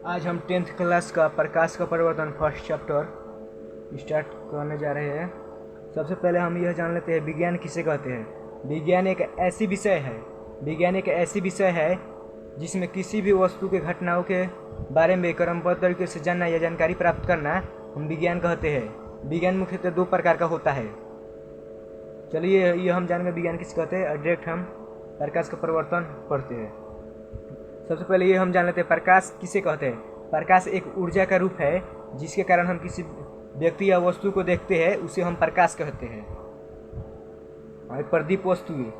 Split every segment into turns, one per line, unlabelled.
आज हम 10th class का प्रकाश का परिवर्तन फर्स्ट चैप्टर स्टार्ट करने जा रहे हैं। सबसे पहले हम यह जान लेते हैं विज्ञान किसे कहते हैं। विज्ञान एक ऐसी विषय है जिसमें किसी भी वस्तु के घटनाओं के बारे में क्रमबद्ध तरीके से जानना या जानकारी प्राप्त करना हम विज्ञान कहते हैं। विज्ञान मुख्यतः दो प्रकार का होता है। चलिए ये हम जानेंगे विज्ञान किसे कहते हैं। डायरेक्ट हम प्रकाश का परिवर्तन पढ़ते हैं। सबसे पहले ये हम जान लेते हैं प्रकाश किसे कहते हैं। प्रकाश एक ऊर्जा का रूप है जिसके कारण हम किसी व्यक्ति या वस्तु को देखते हैं, उसे हम प्रकाश कहते हैं। और प्रदीप वस्तुएं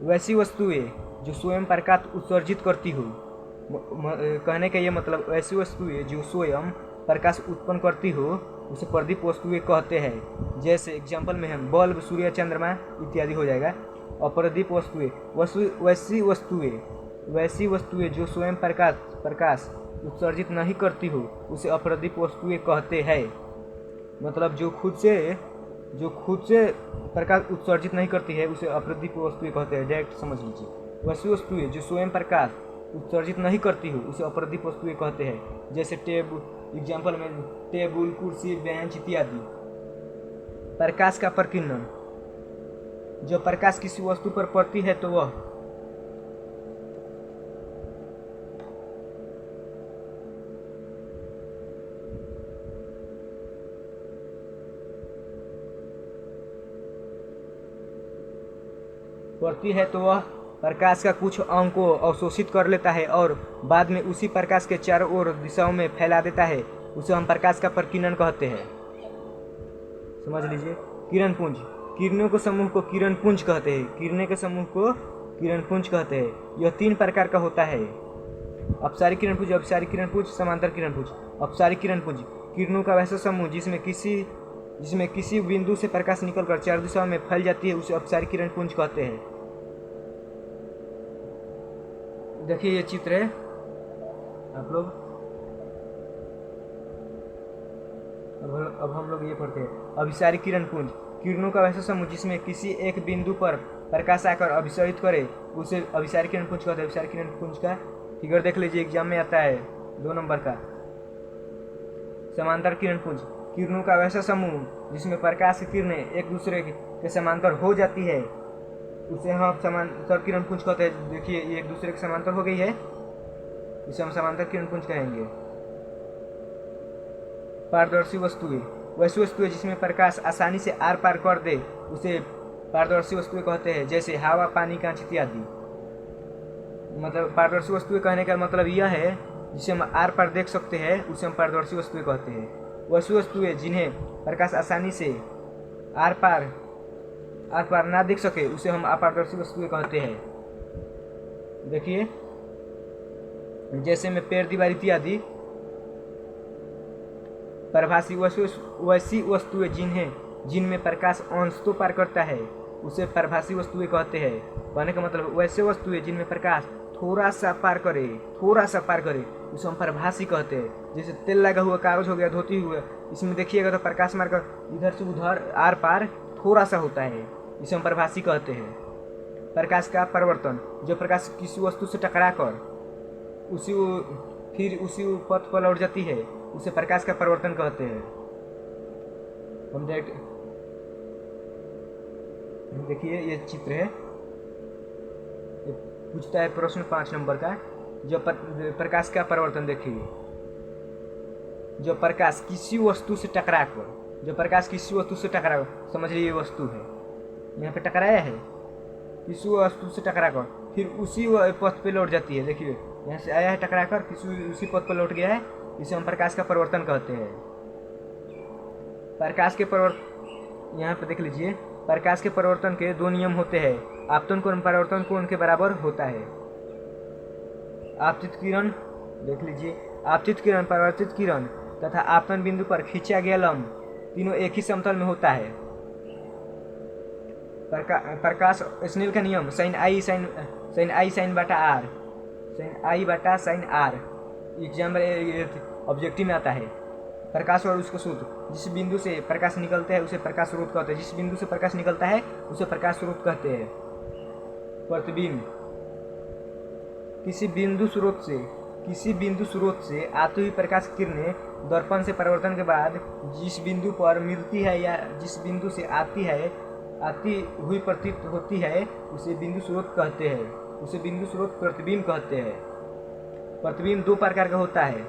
वैसी वस्तुएं जो स्वयं प्रकाश उत्सर्जित करती हो। कहने का ये मतलब ऐसी वस्तुएं जो स्वयं प्रकाश उत्पन्न करती हो उसे प्रदीप वस्तुएं कहते हैं। जैसे एग्जाम्पल में हम बल्ब, सूर्य, चंद्रमा इत्यादि हो जाएगा। और प्रदीप वैसी वस्तुएं जो स्वयं प्रकाश उत्सर्जित नहीं करती हो उसे अप्रदीप वस्तुएं कहते हैं। मतलब जो खुद से प्रकाश उत्सर्जित नहीं करती है उसे अप्रदीप वस्तुएं कहते हैं। डायरेक्ट समझ लीजिए। वैसी वस्तुएं जो स्वयं प्रकाश उत्सर्जित नहीं करती हो उसे अप्रदीप वस्तुएं कहते हैं। जैसे एग्जाम्पल में टेबल, कुर्सी, बेंच इत्यादि। प्रकाश का प्रकीर्णन, जब प्रकाश किसी वस्तु पर पड़ती है तो वह प्रकाश का कुछ अंग को अवशोषित कर लेता है और बाद में उसी प्रकाश के चारों ओर दिशाओं में फैला देता है। उसे हम प्रकाश का प्रकीर्णन कहते हैं। समझ लीजिए। किरणपुंज, किरणों के समूह को किरणपुंज कहते हैं। किरणें के समूह को किरणपुंज कहते हैं। यह 3 प्रकार का होता है। अपसारी किरणपुंज, अपसारी किरणपुंज, समांतर किरणपुंज। अपसारी किरणपुंज किरणों का वैसा समूह जिसमें किसी बिंदु से प्रकाश निकलकर चार दिशाओं में फैल जाती है उसे अपसारी किरणपुंज कहते हैं। देखिए ये चित्र है आप लोग। अब हम लोग ये पढ़ते हैं। अभिसारी किरणपुंज किरणों का वैसा समूह जिसमें किसी एक बिंदु पर प्रकाश आकर अभिसारित करे उसे अभिसारी किरणपुंज कहते हैं। अभिसारी किरणपुंज का फिगर देख लीजिए, एग्जाम में आता है 2 नंबर का। समांतर किरणपुंज किरणों का वैसा समूह जिसमें प्रकाश की किरणें एक दूसरे के समांतर हो जाती है उसे हम समांतर किरणपुंज कहते हैं। देखिए ये एक दूसरे के समांतर हो गई है, इसे हम समांतर किरणपुंज कहेंगे। पारदर्शी वस्तुएं वैसी वस्तुएं जिसमें प्रकाश आसानी से आर पार कर दे उसे पारदर्शी वस्तुएं कहते हैं। जैसे हवा, पानी, कांच इत्यादि। मतलब पारदर्शी वस्तुएं कहने का मतलब यह है जिसे हम आर पार देख सकते हैं उसे हम पारदर्शी वस्तुएं कहते हैं। वैसी वस्तुएं जिन्हें प्रकाश आसानी से आर पार ना देख सके उसे हम अपारदर्शी वस्तुएं कहते हैं। देखिए जैसे में पेड़, दीवार इत्यादि। प्रभासी वैसी वस्तुएं जिनमें प्रकाश अंश तो पार करता है उसे प्रभासी वस्तुएं कहते हैं। कहने का मतलब वैसे वस्तुएं जिनमें प्रकाश थोड़ा सा पार करे उसे हम प्रभासी कहते हैं। जैसे तेल लगा हुआ कागज हो गया, धोती हुआ, इसमें देखिएगा तो प्रकाश मारकर इधर से उधर आर पार थोड़ा सा होता है, इसे हम प्रभासी कहते हैं। प्रकाश का परिवर्तन, जो प्रकाश किसी वस्तु से टकराकर फिर उसी पथ पर लौट जाती है उसे प्रकाश का परिवर्तन कहते हैं। हम देखिए ये चित्र है, ये पूछता है प्रश्न 5 नंबर का। जो प्रकाश का परिवर्तन देखिए। जो प्रकाश किसी वस्तु से टकराकर समझ लीजिए वस्तु है, यहाँ पे टकराया है, किसी वस्तु से टकराकर फिर उसी पथ पे लौट जाती है। देखिए यहाँ से आया है टकराकर, उसी पथ पर लौट गया है, इसे हम प्रकाश का परिवर्तन कहते हैं। प्रकाश के परिवर्तन यहाँ पे देख लीजिए। प्रकाश के परिवर्तन के 2 नियम होते हैं। आपतन कोण परिवर्तन कोण के बराबर होता है। आपतित किरण देख लीजिए। आपतित किरण, परावर्तित किरण तथा आपतन बिंदु पर खींचा गया लंब तीनों एक ही समतल में होता है। प्रकाश स्नेल का नियम sin I sin बटा r एग्जाम ऑब्जेक्टिव में आता है। प्रकाश और उसका स्रोत, जिस बिंदु से प्रकाश निकलता है उसे प्रकाश स्रोत कहते हैं। जिस बिंदु से प्रकाश निकलता है उसे प्रकाश स्रोत कहते हैं। प्रतिबिंब, किसी बिंदु स्रोत से किसी बिंदु स्रोत से आती हुई प्रकाश किरणें दर्पण से परावर्तन के बाद जिस बिंदु पर मिलती है या जिस बिंदु से आती हुई प्रतीत होती है उसे बिंदु स्रोत कहते हैं। उसे बिंदु स्रोत प्रतिबिंब कहते हैं। प्रतिबिंब दो प्रकार का होता है,